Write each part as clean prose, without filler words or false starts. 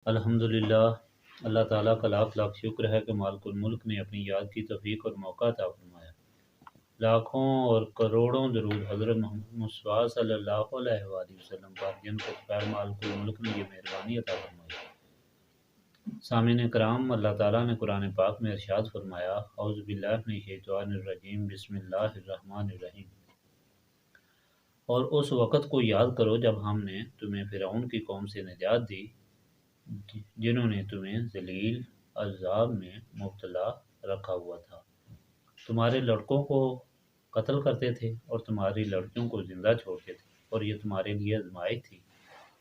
الحمدللہ، اللہ تعالیٰ کا لاکھ لاکھ شکر ہے کہ مالک الملک نے اپنی یاد کی توفیق اور موقع عطا فرمایا۔ لاکھوں اور کروڑوں درود حضرت محمد مصطفیٰ صلی اللہ علیہ وآلہ وسلم پر، جن کو خیر مالک الملک نے یہ مہربانی عطا فرمائی۔ سامعین کرام، اللہ تعالیٰ نے قرآن پاک میں ارشاد فرمایا، اعوذ باللہ من الشیطان الرجیم، بسم اللہ الرحمن الرحیم۔ اور اس وقت کو یاد کرو جب ہم نے تمہیں فرعون کی قوم سے نجات دی، جنہوں نے تمہیں ذلیل عذاب میں مبتلا رکھا ہوا تھا۔ تمہارے لڑکوں کو قتل کرتے تھے اور تمہاری لڑکیوں کو زندہ چھوڑتے تھے، اور یہ تمہارے لیے آزمائش تھی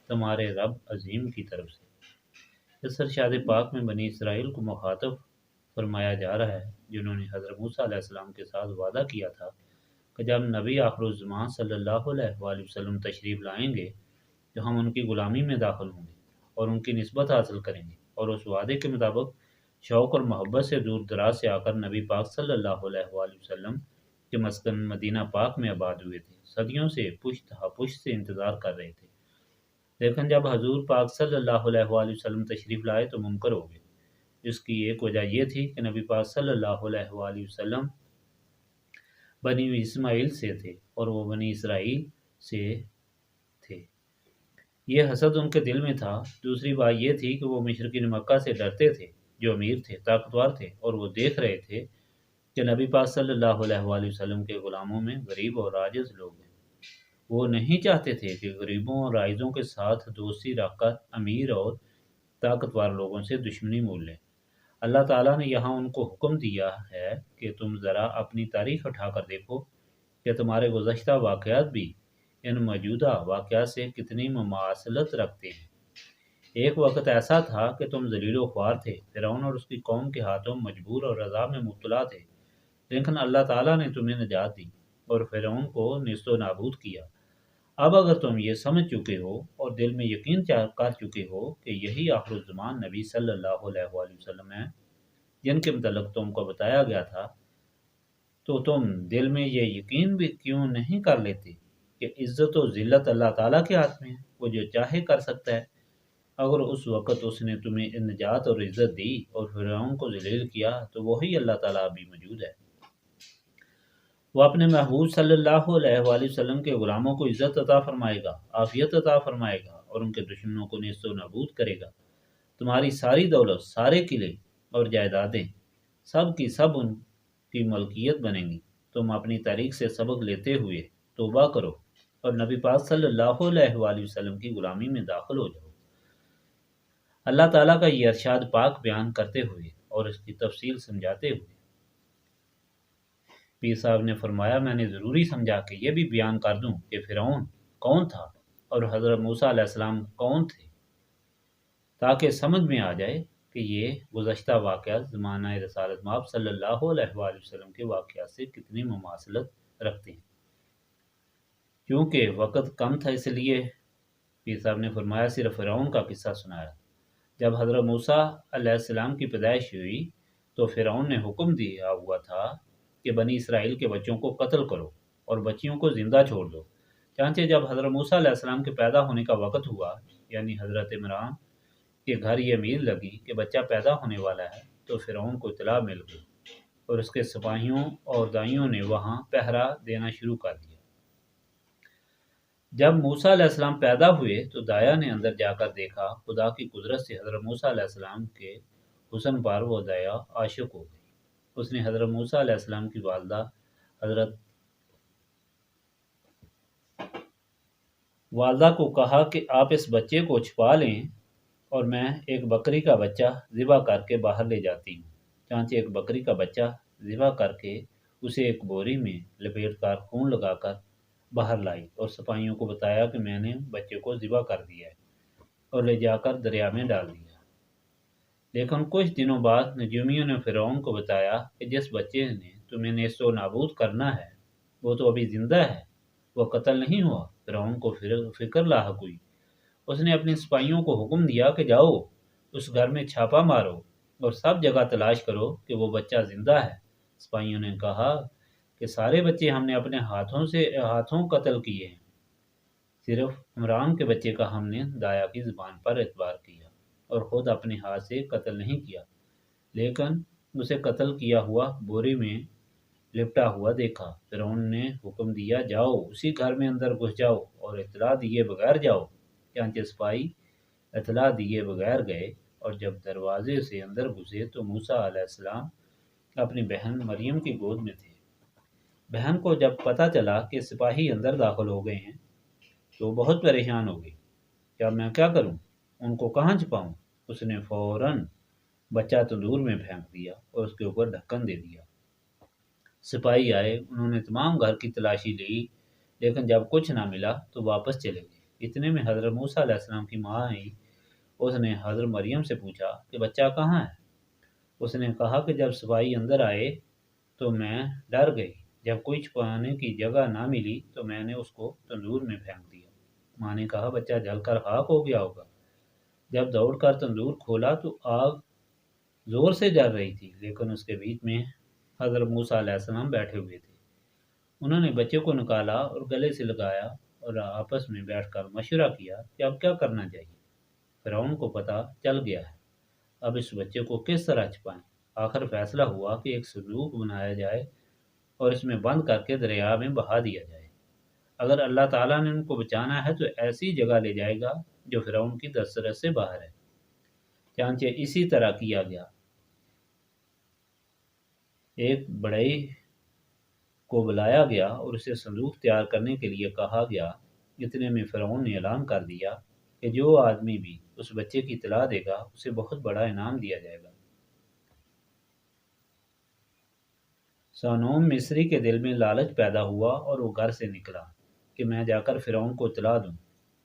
تمہارے رب عظیم کی طرف سے۔ اس ارشاد پاک میں بنی اسرائیل کو مخاطب فرمایا جا رہا ہے، جنہوں نے حضرت موسیٰ علیہ السلام کے ساتھ وعدہ کیا تھا کہ جب نبی آخر الزمان صلی اللہ علیہ وآلہ وسلم تشریف لائیں گے تو ہم ان کی غلامی میں داخل ہوں گے اور ان کی نسبت حاصل کریں گے، اور اس وعدے کے مطابق شوق اور محبت سے دور دراز سے آ کر نبی پاک صلی اللہ علیہ وآلہ وسلم کے مسکن مدینہ پاک میں آباد ہوئے تھے، صدیوں سے پشت ہا پشت سے انتظار کر رہے تھے۔ لیکن جب حضور پاک صلی اللہ علیہ وآلہ وسلم تشریف لائے تو منکر ہو گئے، جس کی ایک وجہ یہ تھی کہ نبی پاک صلی اللہ علیہ وآلہ وسلم بنی اسماعیل سے تھے اور وہ بنی اسرائیل سے تھے۔ یہ حسد ان کے دل میں تھا۔ دوسری بات یہ تھی کہ وہ مشرکین مکہ سے ڈرتے تھے، جو امیر تھے، طاقتور تھے، اور وہ دیکھ رہے تھے کہ نبی پاک صلی اللہ علیہ وآلہ وسلم کے غلاموں میں غریب اور عاجز لوگ ہیں۔ وہ نہیں چاہتے تھے کہ غریبوں اور عاجزوں کے ساتھ دوستی رکھ کر امیر اور طاقتور لوگوں سے دشمنی مول لیں۔ اللہ تعالیٰ نے یہاں ان کو حکم دیا ہے کہ تم ذرا اپنی تاریخ اٹھا کر دیکھو کہ تمہارے گزشتہ واقعات بھی ان موجودہ واقعات سے کتنی مماثلت رکھتے ہیں۔ ایک وقت ایسا تھا کہ تم ذلیل و خوار تھے، فرعون اور اس کی قوم کے ہاتھوں مجبور اور عذاب میں مبتلا تھے، لیکن اللہ تعالیٰ نے تمہیں نجات دی اور فرعون کو نیست و نابود کیا۔ اب اگر تم یہ سمجھ چکے ہو اور دل میں یقین کر چکے ہو کہ یہی آخر الزمان نبی صلی اللہ علیہ وآلہ وسلم ہیں جن کے متعلق تم کو بتایا گیا تھا، تو تم دل میں یہ یقین بھی کیوں نہیں کر لیتے کہ عزت و ذلت اللہ تعالیٰ کے ہاتھ میں ہے، وہ جو چاہے کر سکتا ہے۔ اگر اس وقت اس نے تمہیں نجات اور عزت دی اور فرعون کو ذلیل کیا تو وہی اللہ تعالیٰ بھی موجود ہے۔ وہ اپنے محبوب صلی اللہ علیہ وآلہ وسلم کے غلاموں کو عزت عطا فرمائے گا، عافیت عطا فرمائے گا، اور ان کے دشمنوں کو نیست و نابود کرے گا۔ تمہاری ساری دولت، سارے قلعے اور جائیدادیں سب کی سب ان کی ملکیت بنیں گی۔ تم اپنی تاریخ سے سبق لیتے ہوئے توبہ کرو اور نبی پاک صلی اللہ علیہ وآلہ وسلم کی غلامی میں داخل ہو جاؤ۔ اللہ تعالیٰ کا یہ ارشاد پاک بیان کرتے ہوئے اور اس کی تفصیل سمجھاتے ہوئے پیر صاحب نے فرمایا، میں نے ضروری سمجھا کہ یہ بھی بیان کر دوں کہ فرعون کون تھا اور حضرت موسیٰ علیہ السلام کون تھے، تاکہ سمجھ میں آ جائے کہ یہ گزشتہ واقعات زمانہ رسالت مآب صلی اللہ علیہ وآلہ وسلم کے واقعات سے کتنی مماثلت رکھتے ہیں۔ کیونکہ وقت کم تھا، اس لیے پیر صاحب نے فرمایا صرف فرعون کا قصہ سنایا۔ جب حضرت موسیٰ علیہ السلام کی پیدائش ہوئی تو فرعون نے حکم دیا ہوا تھا کہ بنی اسرائیل کے بچوں کو قتل کرو اور بچیوں کو زندہ چھوڑ دو۔ چنانچہ جب حضرت موسیٰ علیہ السلام کے پیدا ہونے کا وقت ہوا، یعنی حضرت عمران کے گھر یہ امید لگی کہ بچہ پیدا ہونے والا ہے، تو فرعون کو اطلاع مل گئی اور اس کے سپاہیوں اور دائیوں نے وہاں پہرا دینا شروع کر دیا۔ جب موسیٰ علیہ السلام پیدا ہوئے تو دایا نے اندر جا کر دیکھا، خدا کی قدرت سے حضرت موسیٰ علیہ السلام کے حسن پر وہ دایا عاشق ہو گئی۔ اس نے حضرت موسیٰ علیہ السلام کی والدہ کو کہا کہ آپ اس بچے کو چھپا لیں اور میں ایک بکری کا بچہ ذبح کر کے باہر لے جاتی ہوں۔ چنانچہ ایک بکری کا بچہ ذبح کر کے اسے ایک بوری میں لپیٹ کر خون لگا کر باہر لائی اور سپاہیوں کو بتایا کہ میں نے بچے کو ذبح کر دیا ہے اور لے جا کر دریا میں ڈال دیا۔ لیکن کچھ دنوں بعد نجومیوں نے فرعون کو بتایا کہ جس بچے نے تمہیں نیست و نابود کرنا ہے وہ تو ابھی زندہ ہے، وہ قتل نہیں ہوا۔ فرعون کو فکر لاحق ہوئی۔ اس نے اپنے سپاہیوں کو حکم دیا کہ جاؤ اس گھر میں چھاپا مارو اور سب جگہ تلاش کرو کہ وہ بچہ زندہ ہے۔ سپاہیوں نے کہا کہ سارے بچے ہم نے اپنے ہاتھوں قتل کیے ہیں، صرف عمران کے بچے کا ہم نے دایا کی زبان پر اعتبار کیا۔ اور خود اپنے ہاتھ سے قتل نہیں کیا، لیکن اسے قتل کیا ہوا بوری میں لپٹا ہوا دیکھا۔ فرعون نے حکم دیا، جاؤ اسی گھر میں اندر گھس جاؤ اور اطلاع دیے بغیر جاؤ۔ چنانچہ سپاہی اطلاع دیے بغیر گئے، اور جب دروازے سے اندر گھسے تو موسیٰ علیہ السلام اپنی بہن مریم کی گود میں تھے۔ بہن کو جب پتہ چلا کہ سپاہی اندر داخل ہو گئے ہیں تو بہت پریشان ہو گئی۔ کیا میں کیا کروں؟ ان کو کہاں چھپاؤں؟ اس نے فوراً بچہ تندور میں پھینک دیا اور اس کے اوپر ڈھکن دے دیا۔ سپاہی آئے، انہوں نے تمام گھر کی تلاشی لی، لیکن جب کچھ نہ ملا تو واپس چلے گئے۔ اتنے میں حضرت موسیٰ علیہ السلام کی ماں آئی۔ اس نے حضرت مریم سے پوچھا کہ بچہ کہاں ہے؟ اس نے کہا کہ جب سپاہی اندر آئے تو میں ڈر گئی، جب کوئی چھپانے کی جگہ نہ ملی تو میں نے اس کو تندور میں پھینک دیا۔ ماں نے کہا بچہ جل کر خاک ہو گیا ہوگا۔ جب دوڑ کر تندور کھولا تو آگ زور سے جل رہی تھی، لیکن اس کے بیچ میں حضرت موسیٰ علیہ السلام بیٹھے ہوئے تھے۔ انہوں نے بچے کو نکالا اور گلے سے لگایا اور آپس میں بیٹھ کر مشورہ کیا کہ اب کیا کرنا چاہیے۔ فرعون کو پتہ چل گیا ہے، اب اس بچے کو کس طرح چھپائیں؟ آخر فیصلہ ہوا کہ ایک صندوق بنایا جائے اور اس میں بند کر کے دریا میں بہا دیا جائے۔ اگر اللہ تعالیٰ نے ان کو بچانا ہے تو ایسی جگہ لے جائے گا جو فرعون کی دسترس سے باہر ہے۔ چنانچہ اسی طرح کیا گیا۔ ایک بڑئی کو بلایا گیا اور اسے صندوق تیار کرنے کے لیے کہا گیا۔ اتنے میں فرعون نے اعلان کر دیا کہ جو آدمی بھی اس بچے کی اطلاع دے گا اسے بہت بڑا انعام دیا جائے گا۔ سانوم مصری کے دل میں لالچ پیدا ہوا اور وہ گھر سے نکلا کہ میں جا کر فرعون کو اطلاع دوں۔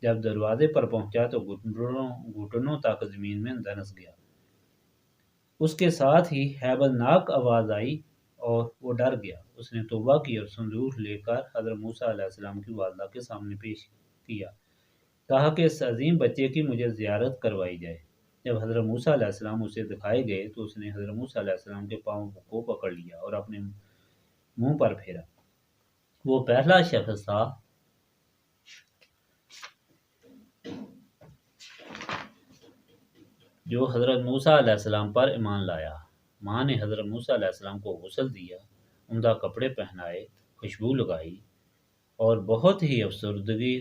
جب دروازے پر پہنچا تو گھٹنوں تک زمین میں دنس گیا۔ اس کے ساتھ ہی ہیبت ناک آواز آئی اور وہ ڈر گیا۔ اس نے توبہ کی اور صندوق لے کر حضرت موسیٰ علیہ السلام کی والدہ کے سامنے پیش کیا، کہا کہ اس عظیم بچے کی مجھے زیارت کروائی جائے۔ جب حضرت موسیٰ علیہ السلام اسے دکھائے گئے تو اس نے حضرت موسیٰ علیہ السلام کے پاؤں کو پکڑ لیا اور اپنے منہ پر پھیرا۔ وہ پہلا شخص تھا جو حضرت موسیٰ علیہ السلام پر ایمان لایا۔ ماں نے حضرت موسیٰ علیہ السلام کو غسل دیا، عمدہ کپڑے پہنائے، خوشبو لگائی اور بہت ہی افسردگی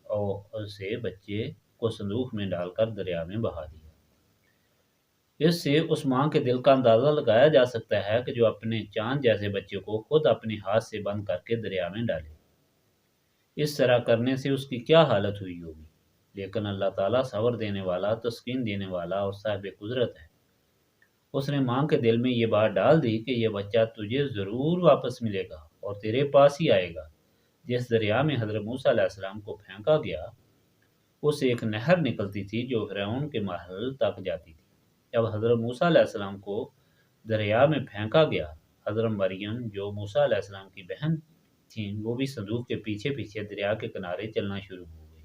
اور سے بچے کو صندوق میں ڈال کر دریا میں بہا دیا۔ اس سے اس ماں کے دل کا اندازہ لگایا جا سکتا ہے کہ جو اپنے چاند جیسے بچے کو خود اپنے ہاتھ سے بند کر کے دریا میں ڈالے، اس طرح کرنے سے اس کی کیا حالت ہوئی ہوگی۔ لیکن اللہ تعالیٰ صبر دینے والا، تسکین دینے والا اور صاحب قدرت ہے۔ اس نے ماں کے دل میں یہ بات ڈال دی کہ یہ بچہ تجھے ضرور واپس ملے گا اور تیرے پاس ہی آئے گا۔ جس دریا میں حضرت موسیٰ علیہ السلام کو پھینکا گیا اس سے ایک نہر نکلتی تھی جو فرعون کے محل تک جاتی تھی۔ جب حضرت موسیٰ علیہ السلام کو دریا میں پھینکا گیا، حضرت مریم جو موسیٰ علیہ السلام کی بہن تھیں وہ بھی صندوق کے پیچھے پیچھے دریا کے کنارے چلنا شروع ہو گئی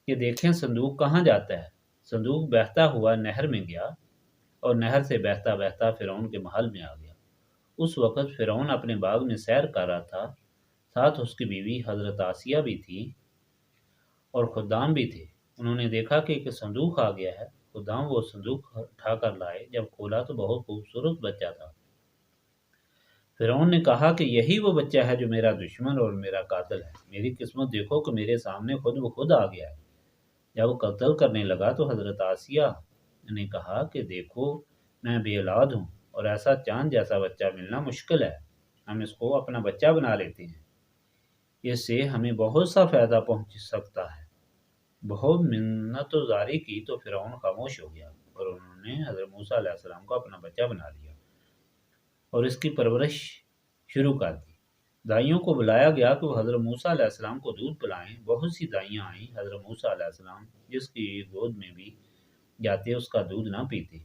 کہ دیکھیں صندوق کہاں جاتا ہے۔ صندوق بہتا ہوا نہر میں گیا اور نہر سے بہتا بہتا فرعون کے محل میں آ گیا۔ اس وقت فرعون اپنے باغ میں سیر کر رہا تھا، ساتھ اس کی بیوی حضرت آسیہ بھی تھی اور خدام بھی تھے۔ انہوں نے دیکھا کہ ایک صندوق آ گیا ہے۔ خدام وہ صندوق اٹھا کر لائے، جب کھولا تو بہت خوبصورت بچہ تھا۔ فرعون نے کہا کہ یہی وہ بچہ ہے جو میرا دشمن اور میرا قاتل ہے۔ میری قسمت دیکھو کہ میرے سامنے خود بخود آ گیا ہے۔ جب وہ قتل کرنے لگا تو حضرت آسیہ نے کہا کہ دیکھو میں بے اولاد ہوں اور ایسا چاند جیسا بچہ ملنا مشکل ہے، ہم اس کو اپنا بچہ بنا لیتے ہیں، اس سے ہمیں بہت سا فائدہ پہنچ سکتا ہے۔ بہت منت و زاری کی تو فرعون خاموش ہو گیا اور انہوں نے حضرت موسیٰ علیہ السلام کو اپنا بچہ بنا لیا اور اس کی پرورش شروع کر دی۔ دائیوں کو بلایا گیا کہ وہ حضرت موسیٰ علیہ السلام کو دودھ پلائیں۔ بہت سی دائیاں آئیں۔ حضرت موسیٰ علیہ السلام جس کی گود میں بھی جاتے اس کا دودھ نہ پیتے۔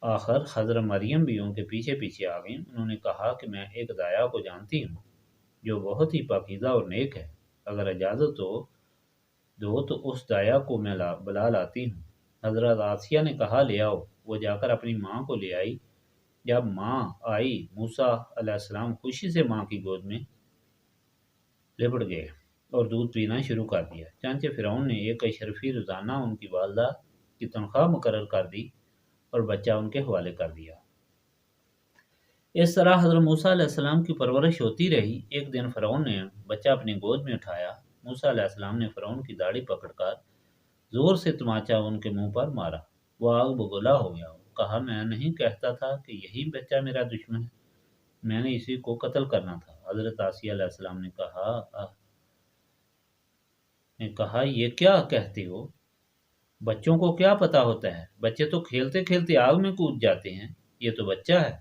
آخر حضرت مریم بھی ان کے پیچھے پیچھے آ گئیں۔ انہوں نے کہا کہ میں ایک دایا کو جانتی ہوں جو بہت ہی پاکیزہ اور نیک ہے، اگر اجازت دو تو اس دایا کو میں بلا لاتی ہوں۔ حضرت آسیہ نے کہا لے آؤ۔ وہ جا کر اپنی ماں کو لے آئی۔ جب ماں آئی موسیٰ علیہ السلام خوشی سے ماں کی گود میں لپٹ گئے اور دودھ پینا شروع کر دیا۔ چنانچہ فرعون نے ایک اشرفی روزانہ ان کی والدہ کی تنخواہ مقرر کر دی اور بچہ ان کے حوالے کر دیا۔ اس طرح حضرت موسیٰ علیہ السلام کی پرورش ہوتی رہی۔ ایک دن فرعون نے بچہ اپنی گود میں اٹھایا۔ موسیٰ علیہ السلام نے فرعون کی داڑھی پکڑ کر زور سے تماچا ان کے منہ پر مارا۔ وہ آگ بگولا ہو گیا۔ وہ کہا، میں نہیں کہتا تھا کہ یہی بچہ میرا دشمن ہے، میں نے اسی کو قتل کرنا تھا۔ حضرت آسیہ علیہ السلام نے کہا یہ کیا کہتے ہو؟ بچوں کو کیا پتا ہوتا ہے؟ بچے تو کھیلتے کھیلتے آگ میں کود جاتے ہیں، یہ تو بچہ ہے۔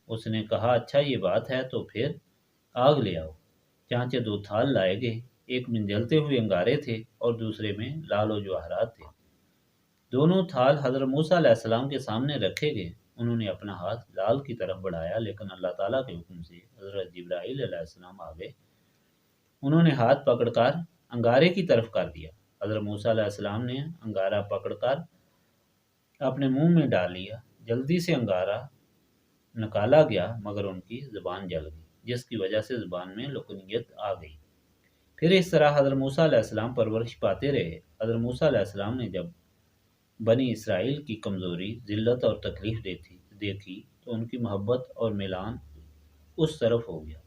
اس نے کہا، اچھا یہ بات ہے تو پھر آگ لے آؤ۔ چانچے 2 تھال لائے گئے، ایک میں جلتے ہوئے انگارے تھے اور دوسرے میں لال و جواہرات تھے۔ دونوں تھال حضرت موسیٰ علیہ السلام کے سامنے رکھے گئے۔ انہوں نے اپنا ہاتھ لال کی طرف بڑھایا، لیکن اللہ تعالیٰ کے حکم سے حضرت جبرائیل علیہ السلام آ گئے۔ انہوں نے ہاتھ پکڑ کر انگارے کی طرف کر دیا۔ حضرت موسیٰ علیہ السلام نے انگارہ پکڑ کر اپنے منہ میں ڈال لیا۔ جلدی سے انگارہ نکالا گیا مگر ان کی زبان جل گئی، جس کی وجہ سے زبان میں لکنیت آ گئی۔ پھر اس طرح حضرت موسیٰ علیہ السلام پرورش پاتے رہے۔ حضرت موسیٰ علیہ السلام نے جب بنی اسرائیل کی کمزوری، ذلت اور تکلیف دیکھی تو ان کی محبت اور میلان اس طرف ہو گیا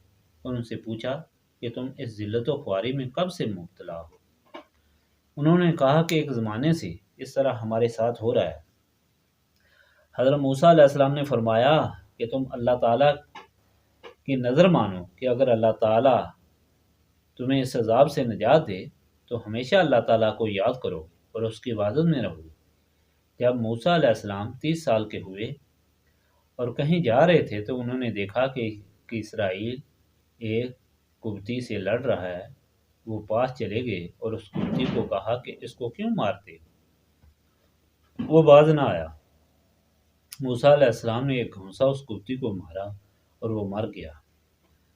اور ان سے پوچھا کہ تم اس ذلت و خواری میں کب سے مبتلا ہو؟ انہوں نے کہا کہ ایک زمانے سے اس طرح ہمارے ساتھ ہو رہا ہے۔ حضرت موسیٰ علیہ السلام نے فرمایا کہ تم اللہ تعالیٰ کی نظر مانو کہ اگر اللہ تعالیٰ تمہیں اس عذاب سے نجات دے تو ہمیشہ اللہ تعالیٰ کو یاد کرو اور اس کی عبادت میں رہو۔ جب موسیٰ علیہ السلام 30 سال کے ہوئے اور کہیں جا رہے تھے تو انہوں نے دیکھا کہ اسرائیل ایک قبطی سے لڑ رہا ہے۔ وہ پاس چلے گئے اور اس قبطی کو کہا کہ اس کو کیوں مارتے؟ وہ باز نہ آیا۔ موسیٰ علیہ السلام نے ایک گھونسا اس قبطی کو مارا اور وہ مر گیا۔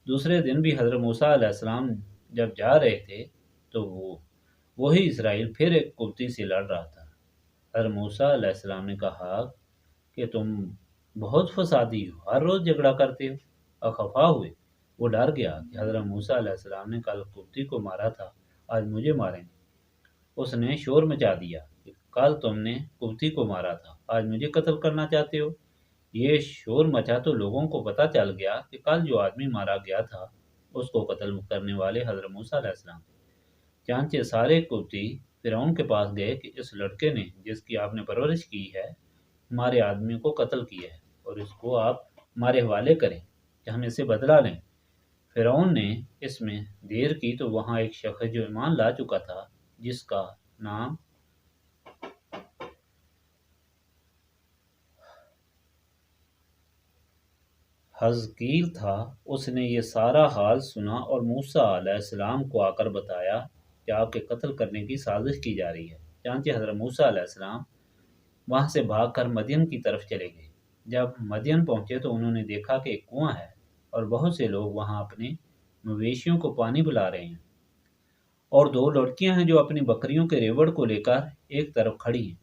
دوسرے دن بھی حضرت موسیٰ علیہ السلام جب جا رہے تھے تو وہی اسرائیل پھر ایک قبطی سے لڑ رہا تھا۔ حضرت موسیٰ علیہ السلام نے کہا کہ تم بہت فسادی ہو، ہر روز جھگڑا کرتے ہو، اور خفا ہوئے۔ وہ ڈر گیا کہ حضرت موسیٰ علیہ السلام نے کل قبطی کو مارا تھا، آج مجھے ماریں گے۔ اس نے شور مچا دیا کہ کل تم نے قبطی کو مارا تھا، آج مجھے قتل کرنا چاہتے ہو۔ یہ شور مچا تو لوگوں کو پتہ چل گیا کہ کل جو آدمی مارا گیا تھا اس کو قتل کرنے والے حضرت موسیٰ علیہ السلام تھے۔ چانچہ سارے قبطی فرعون کے پاس گئے کہ اس لڑکے نے جس کی آپ نے پرورش کی ہے ہمارے آدمی کو قتل کیا ہے اور اس کو آپ ہمارے حوالے کریں کہ ہم اس سے بدلہ لیں۔ فرعون نے اس میں دیر کی تو وہاں ایک شخص جو ایمان لا چکا تھا، جس کا نام حزقیل تھا، اس نے یہ سارا حال سنا اور موسیٰ علیہ السلام کو آ کر بتایا کہ آپ کے قتل کرنے کی سازش کی جا رہی ہے۔ چانچہ حضرت موسیٰ علیہ السلام وہاں سے بھاگ کر مدین کی طرف چلے گئے۔ جب مدین پہنچے تو انہوں نے دیکھا کہ ایک کنواں ہے اور بہت سے لوگ وہاں اپنے مویشیوں کو پانی پلا رہے ہیں، اور 2 لڑکیاں ہیں جو اپنی بکریوں کے ریوڑ کو لے کر ایک طرف کھڑی ہیں۔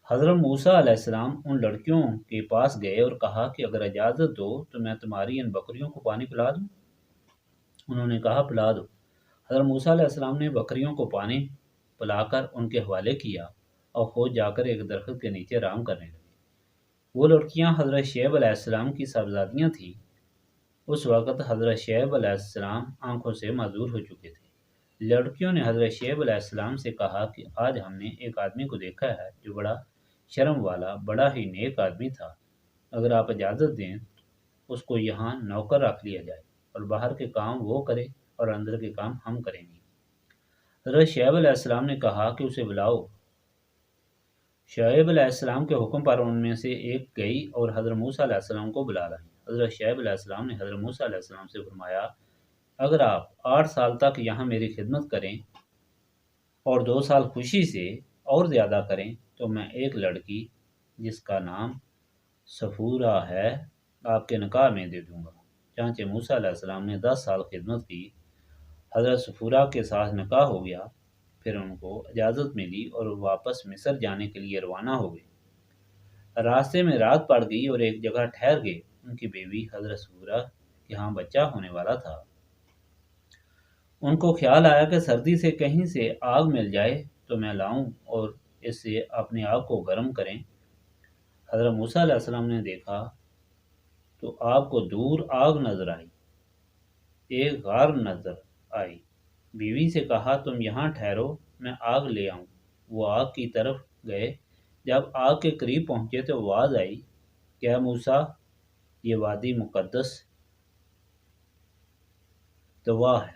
حضرت موسیٰ علیہ السلام ان لڑکیوں کے پاس گئے اور کہا کہ اگر اجازت دو تو میں تمہاری ان بکریوں کو پانی پلا دوں۔ انہوں نے کہا پلا دو۔ حضرت موسیٰ علیہ السلام نے بکریوں کو پانی پلا کر ان کے حوالے کیا اور خود جا کر ایک درخت کے نیچے آرام کرنے لگے۔ وہ لڑکیاں حضرت شعیب علیہ السلام کی صاحبزادیاں تھیں۔ اس وقت حضرت شعیب علیہ السلام آنکھوں سے معذور ہو چکے تھے۔ لڑکیوں نے حضرت شعیب علیہ السلام سے کہا کہ آج ہم نے ایک آدمی کو دیکھا ہے جو بڑا شرم والا، بڑا ہی نیک آدمی تھا۔ اگر آپ اجازت دیں تو اس کو یہاں نوکر رکھ لیا جائے اور باہر کے کام وہ کرے اور اندر کے کام ہم کریں گے۔ حضرت شعیب علیہ السلام نے کہا کہ اسے بلاؤ۔ شعیب علیہ السلام کے حکم پر ان میں سے ایک گئی اور حضرت موسیٰ علیہ السلام کو بلا لائی۔ حضرت شعیب علیہ السلام نے حضرت موسیٰ علیہ السلام سے فرمایا، اگر آپ 8 سال تک یہاں میری خدمت کریں اور 2 سال خوشی سے اور زیادہ کریں تو میں ایک لڑکی جس کا نام صفورہ ہے آپ کے نکاح میں دے دوں گا۔ چانچہ موسیٰ علیہ السلام نے 10 سال خدمت کی۔ حضرت صفورہ کے ساتھ نکاح ہو گیا۔ پھر ان کو اجازت ملی اور واپس مصر جانے کے لیے روانہ ہو گئے۔ راستے میں رات پڑ گئی اور ایک جگہ ٹھہر گئے۔ ان کی بیوی حضرت صفورہ کے ہاں بچہ ہونے والا تھا۔ ان کو خیال آیا کہ سردی سے کہیں سے آگ مل جائے تو میں لاؤں اور اس سے اپنی آگ کو گرم کریں۔ حضرت موسیٰ علیہ السلام نے دیکھا تو آپ کو دور آگ نظر آئی، ایک غار نظر آئی۔ بیوی سے کہا تم یہاں ٹھہرو، میں آگ لے آؤں۔ وہ آگ کی طرف گئے۔ جب آگ کے قریب پہنچے تو آواز آئی کہ اے موسیٰ، یہ وادی مقدس دوا ہے،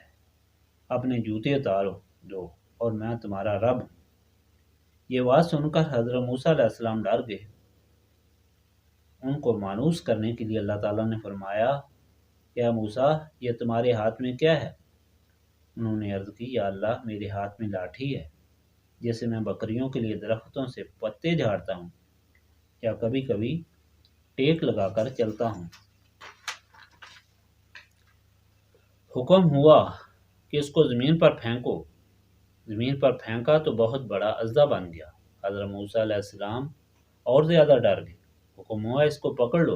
اپنے جوتے اتارو دو اور میں تمہارا رب ہوں۔ یہ بات سن کر حضرت موسیٰ علیہ السلام ڈر گئے۔ ان کو مانوس کرنے کے لیے اللہ تعالیٰ نے فرمایا کہ اے موسیٰ، یہ تمہارے ہاتھ میں کیا ہے؟ انہوں نے عرض کی یا اللہ، میرے ہاتھ میں لاٹھی ہے جیسے میں بکریوں کے لیے درختوں سے پتے جھاڑتا ہوں یا کبھی کبھی ٹیک لگا کر چلتا ہوں۔ حکم ہوا کہ اس کو زمین پر پھینکو۔ زمین پر پھینکا تو بہت بڑا اژدھا بن گیا۔ حضرت موسیٰ علیہ السلام اور زیادہ ڈر گئے۔ حکم ہوا اس کو پکڑ لو۔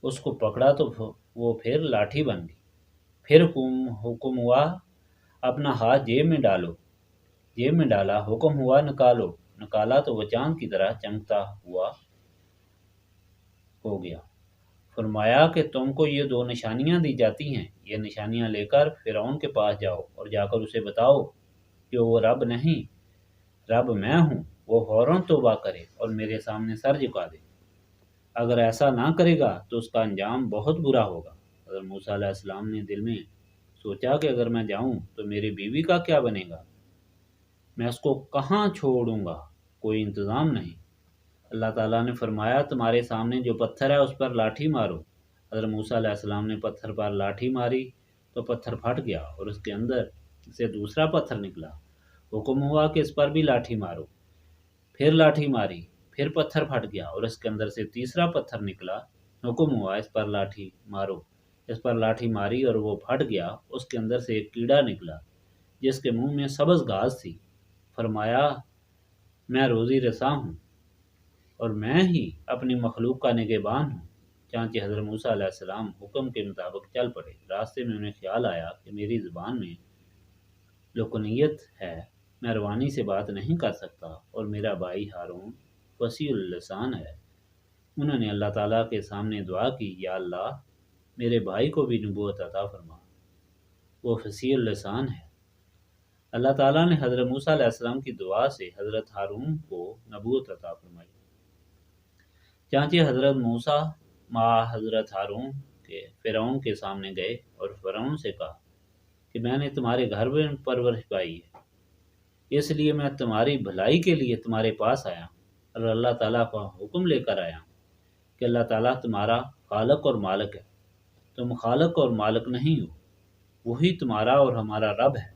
اس کو پکڑا تو وہ پھر لاٹھی بن گئی۔ پھر حکم ہوا اپنا ہاتھ جیب میں ڈالو۔ جیب میں ڈالا۔ حکم ہوا نکالو۔ نکالا تو وہ چاند کی طرح چمکتا ہوا ہو گیا۔ فرمایا کہ تم کو یہ 2 نشانیاں دی جاتی ہیں، یہ نشانیاں لے کر فرعون کے پاس جاؤ اور جا کر اسے بتاؤ کہ وہ رب نہیں، رب میں ہوں۔ وہ فوراً توبہ کرے اور میرے سامنے سر جھکا دے۔ اگر ایسا نہ کرے گا تو اس کا انجام بہت برا ہوگا۔ حضرت موسیٰ علیہ السلام نے دل میں سوچا کہ اگر میں جاؤں تو میری بیوی کا کیا بنے گا؟ میں اس کو کہاں چھوڑوں گا؟ کوئی انتظام نہیں۔ اللہ تعالیٰ نے فرمایا تمہارے سامنے جو پتھر ہے اس پر لاٹھی مارو۔ حضرت موسیٰ علیہ السلام نے پتھر پر لاٹھی ماری تو پتھر پھٹ گیا اور اس کے اندر سے دوسرا پتھر نکلا۔ حکم ہوا کہ اس پر بھی لاٹھی مارو۔ پھر لاٹھی ماری، پھر پتھر پھٹ گیا اور اس کے اندر سے تیسرا پتھر نکلا۔ حکم ہوا اس پر لاٹھی مارو۔ اس پر لاٹھی ماری اور وہ پھٹ گیا۔ اس کے اندر سے ایک کیڑا نکلا جس کے منہ میں سبز گھاس تھی۔ فرمایا میں روزی رساں ہوں اور میں ہی اپنی مخلوق کا نگہبان ہوں۔ چانچہ حضرت موسیٰ علیہ السلام حکم کے مطابق چل پڑے۔ راستے میں انہیں خیال آیا کہ میری زبان میں لکنیت ہے، میں روانی سے بات نہیں کر سکتا اور میرا بھائی ہارون فصیح اللسان ہے۔ انہوں نے اللہ تعالیٰ کے سامنے دعا کی یا اللہ، میرے بھائی کو بھی نبوت عطا فرما، وہ فصیح اللسان ہے۔ اللہ تعالیٰ نے حضرت موسیٰ علیہ السلام کی دعا سے حضرت ہارون کو نبوت عطا فرمائی۔ چانچہ حضرت موسیٰ مع حضرت ہارون کے فرعون کے سامنے گئے اور فرعون سے کہا کہ میں نے تمہارے گھر میں پرورش پائی ہے، اس لیے میں تمہاری بھلائی کے لیے تمہارے پاس آیا اور اللہ تعالیٰ کا حکم لے کر آیا کہ اللہ تعالیٰ تمہارا خالق اور مالک ہے، تم خالق اور مالک نہیں ہو، وہی تمہارا اور ہمارا رب ہے،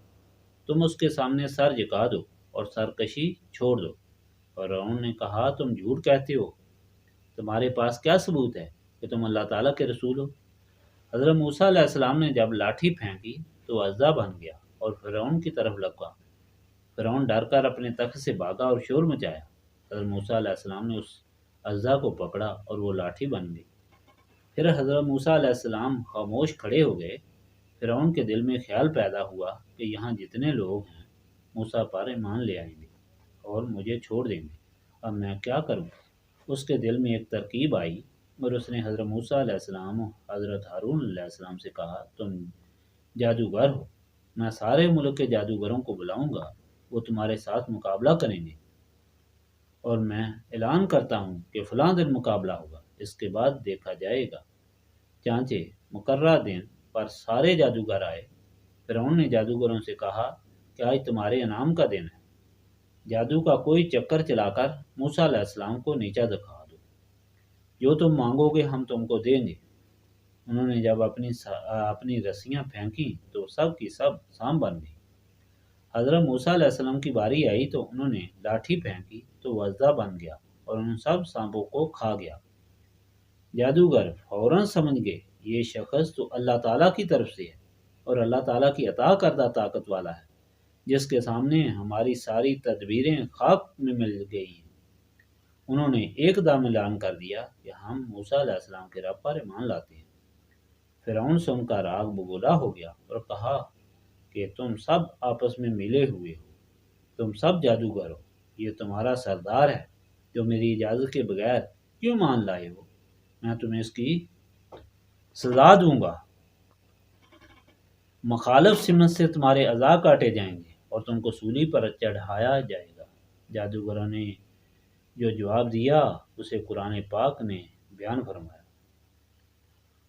تم اس کے سامنے سر جھکا دو اور سرکشی چھوڑ دو۔ فرعون نے کہا تم جھوٹ کہتے ہو، تمہارے پاس کیا ثبوت ہے کہ تم اللہ تعالیٰ کے رسول ہو؟ حضرت موسیٰ علیہ السلام نے جب لاٹھی پھینکی تو اژدھا بن گیا اور فرعون کی طرف لپکا۔ فرعون ڈر کر اپنے تخت سے بھاگا اور شور مچایا۔ حضرت موسیٰ علیہ السلام نے اس اژدھا کو پکڑا اور وہ لاٹھی بن گئی۔ پھر حضرت موسیٰ علیہ السلام خاموش کھڑے ہو گئے۔ فرعون کے دل میں خیال پیدا ہوا کہ یہاں جتنے لوگ ہیں موسیٰ پر ایمان لے آئیں گے اور مجھے چھوڑ دیں گے، اب میں کیا کروں؟ اس کے دل میں ایک ترکیب آئی اور اس نے حضرت موسیٰ علیہ السلام و حضرت ہارون علیہ السلام سے کہا تم جادوگر ہو، میں سارے ملک کے جادوگروں کو بلاؤں گا، وہ تمہارے ساتھ مقابلہ کریں گے اور میں اعلان کرتا ہوں کہ فلاں دن مقابلہ ہوگا، اس کے بعد دیکھا جائے گا۔ چانچہ مقررہ دن پر سارے جادوگر آئے۔ فرعون نے جادوگروں سے کہا کہ آج تمہارے انعام کا دن ہے، جادو کا کوئی چکر چلا کر موسیٰ علیہ السلام کو نیچا دکھا دو، جو تم مانگو گے ہم تم کو دیں گے۔ انہوں نے جب اپنی رسیاں پھینکی تو سب کی سب سام بن گئی۔ حضرت موسیٰ علیہ السلام کی باری آئی تو انہوں نے لاٹھی پھینکی تو وہ اژدھا بن گیا اور ان سب سانپوں کو کھا گیا۔ جادوگر فوراً سمجھ گئے یہ شخص تو اللہ تعالیٰ کی طرف سے ہے اور اللہ تعالیٰ کی عطا کردہ طاقت والا ہے، جس کے سامنے ہماری ساری تدبیریں خاک میں مل گئی ہیں۔ انہوں نے ایک دم اعلان کر دیا کہ ہم موسیٰ علیہ السلام کے رب پر ایمان لاتے ہیں۔ فرعون سن کر آگ بگولا ہو گیا اور کہا کہ تم سب آپس میں ملے ہوئے ہو، تم سب جادوگر ہو، یہ تمہارا سردار ہے جو میری اجازت کے بغیر کیوں مان لائے ہو؟ میں تمہیں اس کی سزا دوں گا۔ مخالف سمت سے تمہارے اعضاء کاٹے جائیں گے اور تم کو سولی پر چڑھایا جائے گا۔ جادوگروں نے جو جواب دیا اسے قرآن پاک نے بیان فرمایا۔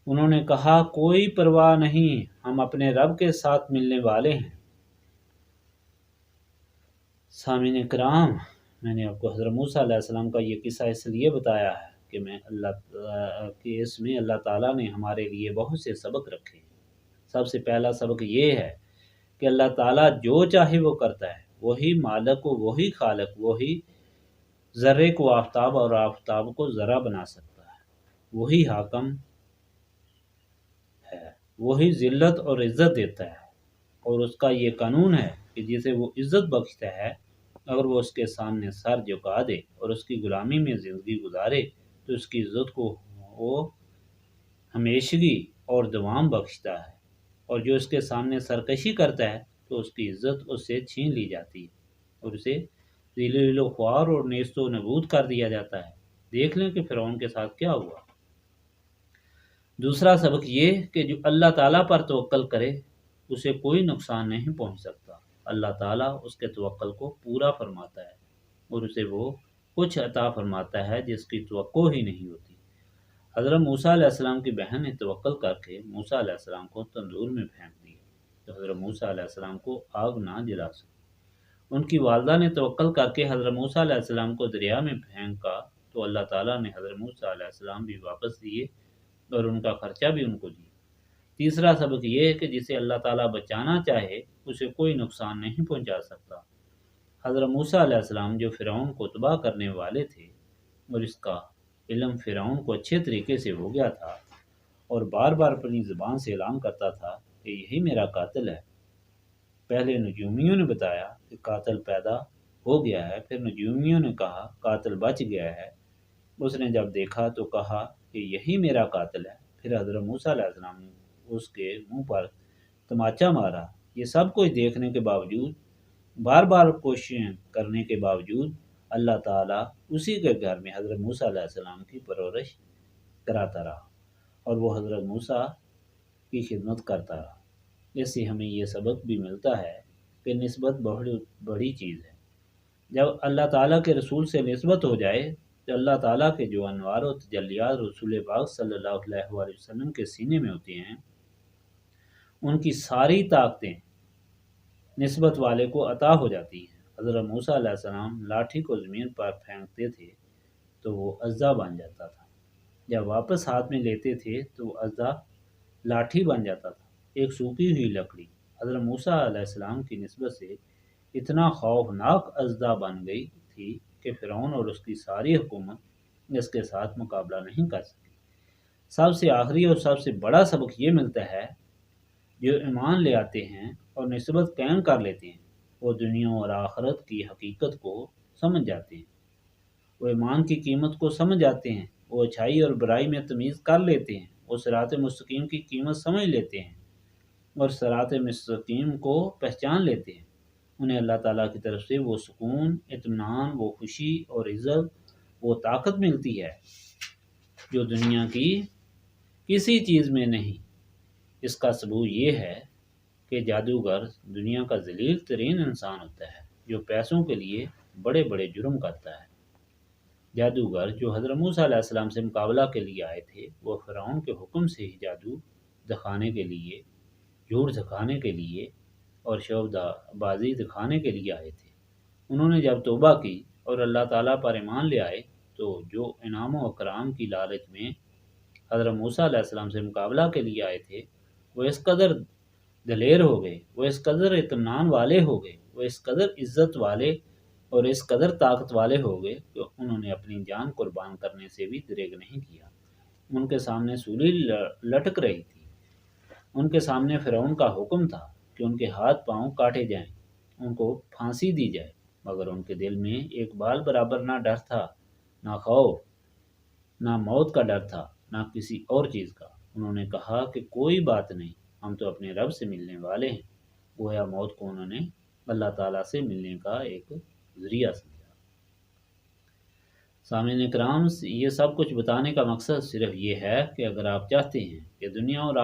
انہوں نے کہا کوئی پرواہ نہیں، ہم اپنے رب کے ساتھ ملنے والے ہیں۔ سامعین کرام، میں نے آپ کو حضرت موسیٰ علیہ السلام کا یہ قصہ اس لیے بتایا ہے کہ اس میں اللہ تعالیٰ نے ہمارے لیے بہت سے سبق رکھے ہیں۔ سب سے پہلا سبق یہ ہے کہ اللہ تعالیٰ جو چاہے وہ کرتا ہے، وہی مالک و وہی خالق، وہی ذرے کو آفتاب اور آفتاب کو ذرہ بنا سکتا ہے، وہی حاکم ہے، وہی ذلت اور عزت دیتا ہے، اور اس کا یہ قانون ہے کہ جسے وہ عزت بخشتا ہے، اگر وہ اس کے سامنے سر جھکا دے اور اس کی غلامی میں زندگی گزارے تو اس کی عزت کو وہ ہمیشگی اور دوام بخشتا ہے، اور جو اس کے سامنے سرکشی کرتا ہے تو اس کی عزت اس سے چھین لی جاتی ہے اور اسے ذلیل و خوار اور نیست و نبود کر دیا جاتا ہے۔ دیکھ لیں کہ فرعون کے ساتھ کیا ہوا۔ دوسرا سبق یہ کہ جو اللہ تعالیٰ پر توکل کرے اسے کوئی نقصان نہیں پہنچ سکتا۔ اللہ تعالیٰ اس کے توکل کو پورا فرماتا ہے اور اسے وہ کچھ عطا فرماتا ہے جس کی توقع ہی نہیں ہوتی۔ حضرت موسیٰ علیہ السلام کی بہن نے توکل کر کے موسیٰ علیہ السلام کو تندور میں پھینک دیا تو حضرت موسیٰ علیہ السلام کو آگ نہ جلا سکی۔ ان کی والدہ نے توکل کر کے حضرت موسیٰ علیہ السلام کو دریا میں پھینکا تو اللہ تعالیٰ نے حضرت موسیٰ علیہ السلام بھی واپس دیے اور ان کا خرچہ بھی ان کو دیا۔ تیسرا سبق یہ ہے کہ جسے اللہ تعالیٰ بچانا چاہے اسے کوئی نقصان نہیں پہنچا سکتا۔ حضرت موسیٰ علیہ السلام جو فرعون کو تباہ کرنے والے تھے اور اس کا علم فرعون کو اچھے طریقے سے ہو گیا تھا اور بار بار اپنی زبان سے اعلان کرتا تھا کہ یہی میرا قاتل ہے۔ پہلے نجومیوں نے بتایا کہ قاتل پیدا ہو گیا ہے، پھر نجومیوں نے کہا قاتل بچ گیا ہے۔ اس نے جب دیکھا تو کہا کہ یہی میرا قاتل ہے۔ پھر حضرت موسیٰ علیہ السلام نے اس کے منہ پر تماچا مارا۔ یہ سب کچھ دیکھنے کے باوجود، بار بار کوششیں کرنے کے باوجود، اللہ تعالیٰ اسی کے گھر میں حضرت موسیٰ علیہ السلام کی پرورش کراتا رہا اور وہ حضرت موسیٰ کی خدمت کرتا رہا۔ اس سے ہمیں یہ سبق بھی ملتا ہے کہ نسبت بہت بڑی چیز ہے۔ جب اللہ تعالیٰ کے رسول سے نسبت ہو جائے تو اللہ تعالیٰ کے جو انوار و تجلیات رسول پاک صلی اللہ علیہ وآلہ وسلم کے سینے میں ہوتے ہیں، ان کی ساری طاقتیں نسبت والے کو عطا ہو جاتی ہیں۔ حضرت موسیٰ علیہ السلام لاٹھی کو زمین پر پھینکتے تھے تو وہ اژدھا بن جاتا تھا، جب واپس ہاتھ میں لیتے تھے تو وہ اژدھا لاٹھی بن جاتا تھا، ایک سوکھی ہوئی لکڑی۔ حضرت موسیٰ علیہ السلام کی نسبت سے اتنا خوفناک اژدھا بن گئی تھی کہ فرعون اور اس کی ساری حکومت اس کے ساتھ مقابلہ نہیں کر سکی۔ سب سے آخری اور سب سے بڑا سبق یہ ملتا ہے جو ایمان لے آتے ہیں اور نسبت قائم کر لیتے ہیں وہ دنیا اور آخرت کی حقیقت کو سمجھ جاتے ہیں، وہ ایمان کی قیمت کو سمجھ جاتے ہیں، وہ اچھائی اور برائی میں تمیز کر لیتے ہیں، وہ صراط مستقیم کی قیمت سمجھ لیتے ہیں اور صراط مستقیم کو پہچان لیتے ہیں۔ انہیں اللہ تعالیٰ کی طرف سے وہ سکون، اطمینان، وہ خوشی اور عزت، وہ طاقت ملتی ہے جو دنیا کی کسی چیز میں نہیں۔ اس کا ثبوت یہ ہے کہ جادوگر دنیا کا ذلیل ترین انسان ہوتا ہے جو پیسوں کے لیے بڑے بڑے جرم کرتا ہے۔ جادوگر جو حضرت موسیٰ علیہ السلام سے مقابلہ کے لیے آئے تھے وہ فرعون کے حکم سے ہی جادو دکھانے کے لیے، جھوٹ دکھانے کے لیے اور شعوذہ بازی دکھانے کے لیے آئے تھے۔ انہوں نے جب توبہ کی اور اللہ تعالیٰ پر ایمان لے آئے تو جو انعام و اکرام کی لالچ میں حضرت موسیٰ علیہ السلام سے مقابلہ کے لیے آئے تھے وہ اس قدر دلیر ہو گئے، وہ اس قدر اطمینان والے ہو گئے، وہ اس قدر عزت والے اور اس قدر طاقت والے ہو گئے کہ انہوں نے اپنی جان قربان کرنے سے بھی دریغ نہیں کیا۔ ان کے سامنے سولی لٹک رہی تھی، ان کے سامنے فرعون کا حکم تھا کہ ان کے ہاتھ پاؤں کاٹے جائیں، ان کو پھانسی دی جائے، مگر ان کے دل میں ایک بال برابر نہ ڈر تھا، نہ خوف، نہ موت کا ڈر تھا، نہ کسی اور چیز کا۔ انہوں نے کہا کہ کوئی بات نہیں، ہم تو اپنے رب سے ملنے والے ہیں۔ گویا موت کو انہوں نے اللہ تعالیٰ سے ملنے کا ایک ذریعہ سمجھا۔ سامعین اکرام، یہ سب کچھ بتانے کا مقصد صرف یہ ہے کہ اگر آپ چاہتے ہیں کہ دنیا اور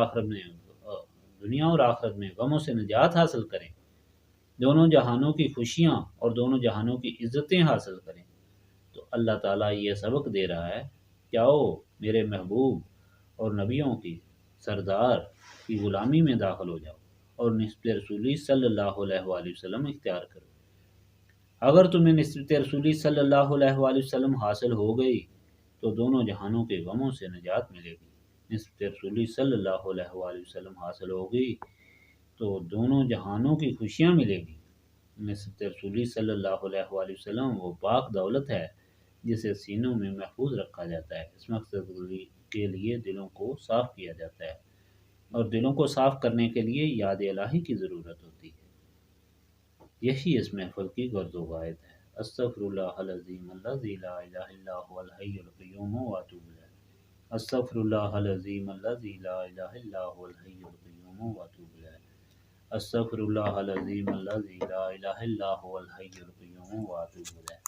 آخرت میں غموں سے نجات حاصل کریں، دونوں جہانوں کی خوشیاں اور دونوں جہانوں کی عزتیں حاصل کریں، تو اللہ تعالیٰ یہ سبق دے رہا ہے کہ آؤ میرے محبوب اور نبیوں کی سردار کی غلامی میں داخل ہو جاؤ اور نسبت رسولی صلی اللہ علیہ وآلہ وسلم اختیار کرو۔ اگر تمہیں نسبت رسولی صلی اللہ علیہ وآلہ وسلم حاصل ہو گئی تو دونوں جہانوں کے غموں سے نجات ملے گی، نسبت رسولی صلی اللہ علیہ وآلہ وسلم حاصل ہو گئی تو دونوں جہانوں کی خوشیاں ملے گی۔ نسبت رسولی صلی اللہ علیہ وآلہ وسلم وہ پاک دولت ہے جسے سینوں میں محفوظ رکھا جاتا ہے۔ اس مقصد کے لیے دلوں کو صاف کیا جاتا ہے، اور دلوں کو صاف کرنے کے لیے یاد الہی کی ضرورت ہوتی ہے۔ یہی اس محفل کی غرض و غایت ہے۔ استغفر اللہ العظیم الذی لا الہ الا هو الحی القیوم واتوب الیہ۔ استغفر اللہ العظیم الذی لا الہ الا هو الحی القیوم واتوب الیہ۔ استغفر اللہ العظیم الذی لا الہ الا هو الحی القیوم واتوب الیہ۔